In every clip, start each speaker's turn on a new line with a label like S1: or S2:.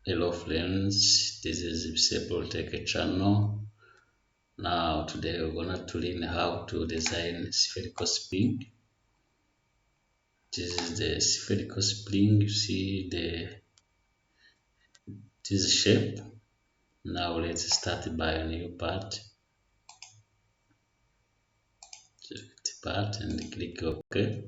S1: Hello friends, this is Spherical Tech channel. Now today we're gonna to learn how to design spherical spring. This is the spherical spring. You see this shape. Now let's start by a new part. Select part and click OK.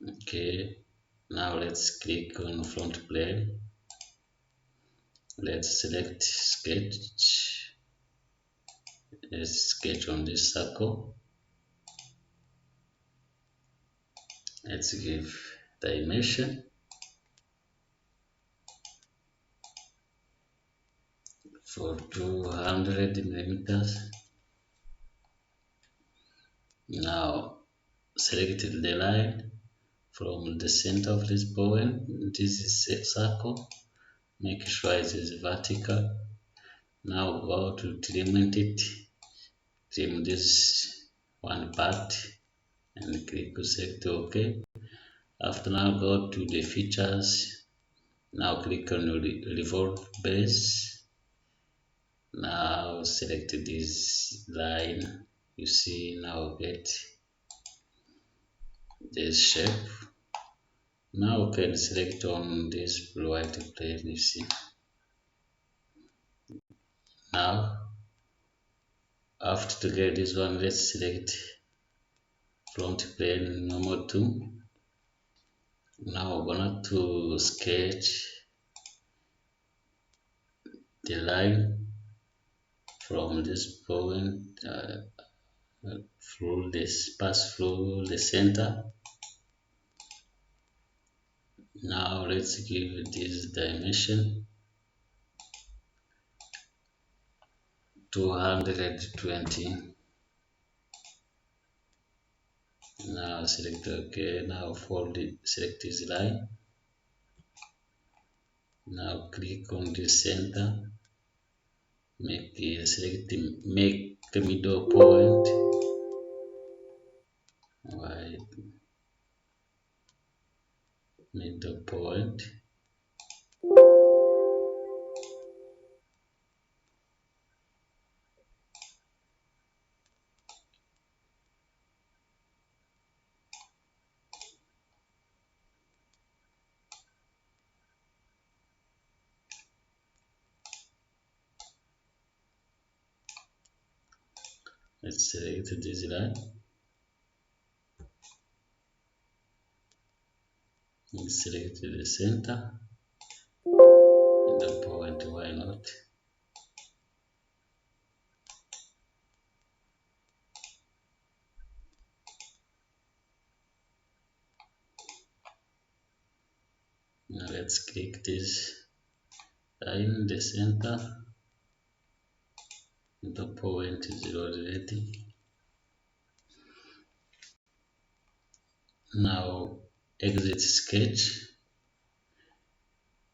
S1: Okay. Now let's click on front plane. Let's select sketch. Let's sketch on this circle. Let's give dimension for 200 millimeters. Now select the line from the center of this point. This is a circle. Make sure it is vertical. Now go to trim it. Trim this one part and click select OK. After now go to the features. Now click on revolve base. Now select this line. You see now get this shape. Now we can select on this blue white plane. You see now after to get this one, let's select front plane normal 2. Now we're gonna to sketch the line from this point through this pass through the center. Now let's give this dimension 220. Now select OK. Now select this line. Now click on the center. Make the middle point. Right, middle point. Let's select this line. Let's select the center and the point. Why not? Now let's click this line, the center. The point is already. Now exit sketch.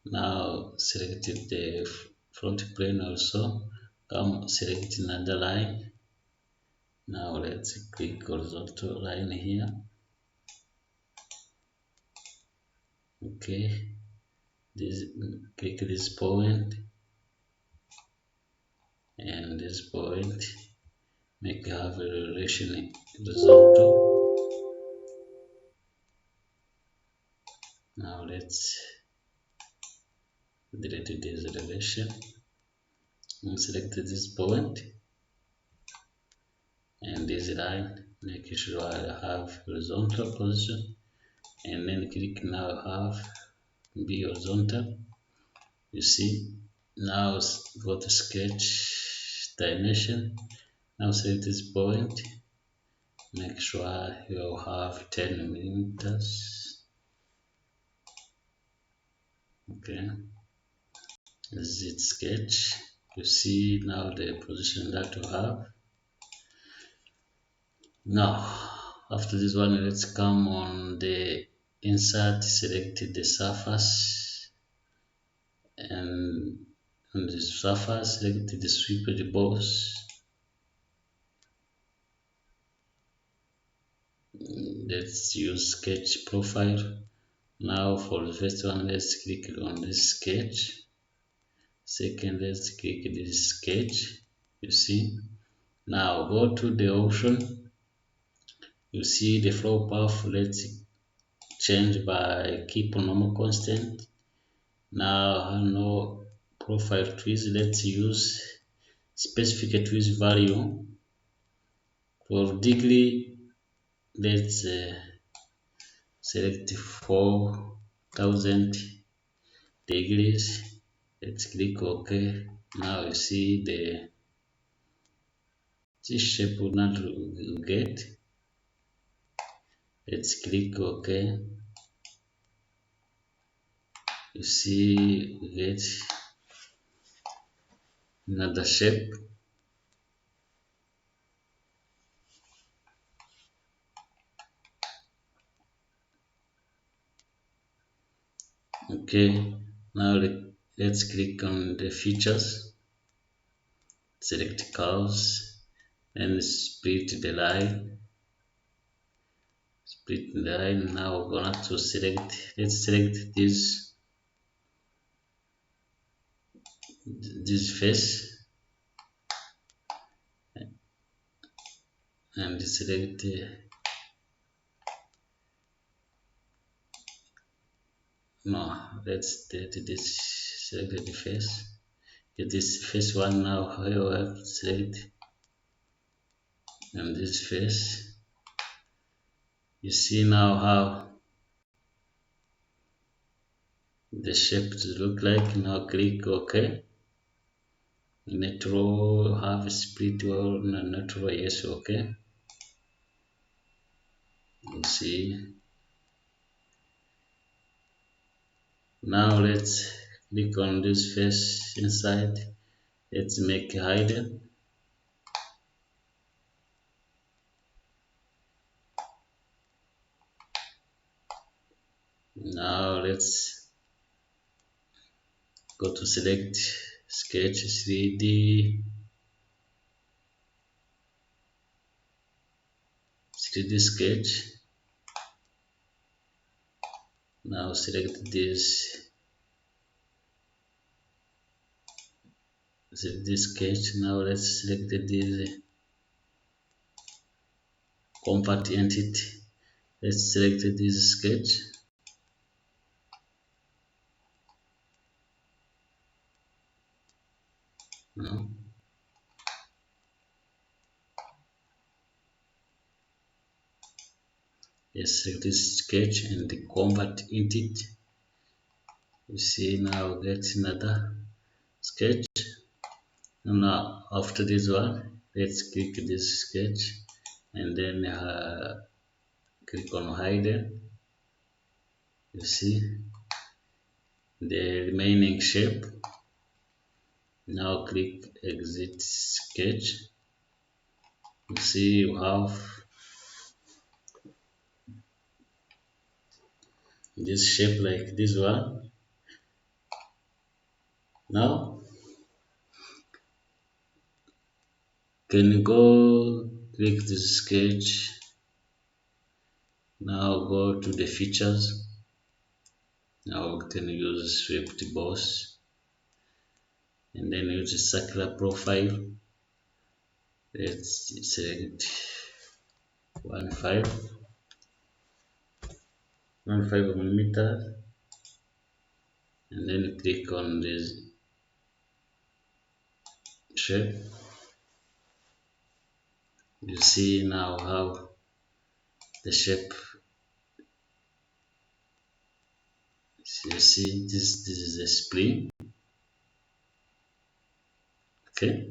S1: Now select the front plane also. Come select another line. Now let's click horizontal line here. Okay. Click this point and this point. Make have a relation horizontal. Now let's delete this relation and select this point and this line. Make sure I have horizontal position and then click now have be horizontal. You see now go to sketch dimension. Now select this point. Make sure you have 10 millimeters. Okay. Exit sketch. You see now the position that you have. Now after this one, let's come on the insert, select the surface, and on the surface select the sweep boss. Let's use sketch profile. Now for the first one, let's click on this sketch. Second, let's click this sketch. You see, now go to the option. You see the flow path. Let's change by keep normal constant. Now no profile twist. Let's use specific twist value for degree. Let's select 4000 degrees. Let's click OK. Now you see this shape will not get. Let's click OK. You see we get another shape. Okay, now let's click on the features, select curves, and split the line. Split the line. Now we're going to select, let's select this face and select no, let's delete this, select the face. Get this face one. Now I have to select and this face. You see now how the shape look like. Now click OK. Natural have split or natural, yes, okay. You see. Now let's click on this face inside. Let's make hidden. Now let's go to select sketch 3D sketch. Now select this sketch. Now let's select this convert entity. Let's select this sketch. No. Yes, select this sketch and the convert entity. You see now get another sketch. And now after this one, let's click this sketch and then click on hidden. You see the remaining shape. Now click exit sketch. You see you have this shape like this one. Now can you go click this sketch. Now go to the features. Now we can use swift boss and then use the circular profile. Let's select 15 millimeters and then click on this shape. You see now how the shape. You see this is a spring. Okay.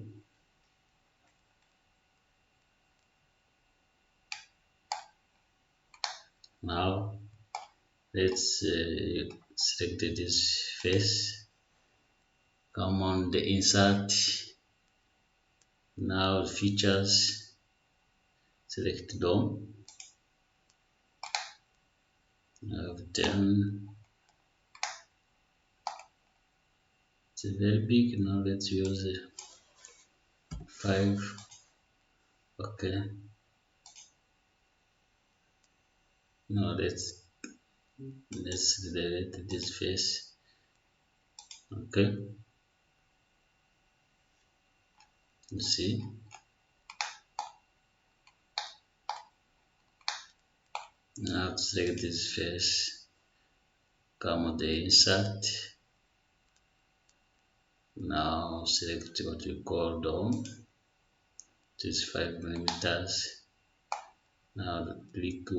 S1: Now let's select this face. Come on the insert. Now features. Select dome. Now then it's very big. Now let's use 5. Okay. Now let's Let's delete this face. Okay, you see. Now select this face, come on the insert. Now select what you call dome. This 5 millimeters. Now click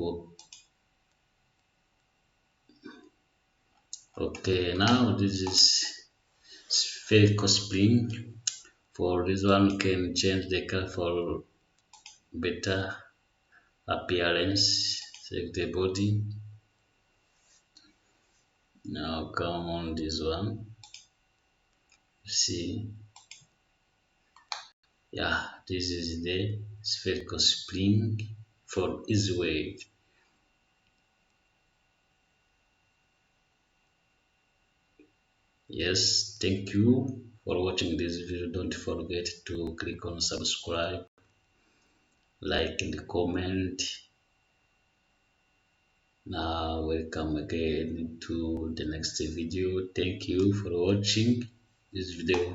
S1: OK. Now this is spherical spring. For this one, you can change the color for better appearance. Select the body. Now come on this one. See, yeah, this is the spherical spring for easy wave. Yes, thank you for watching this video. Don't forget to click on subscribe, like and comment. Now welcome again to the next video. Thank you for watching this video.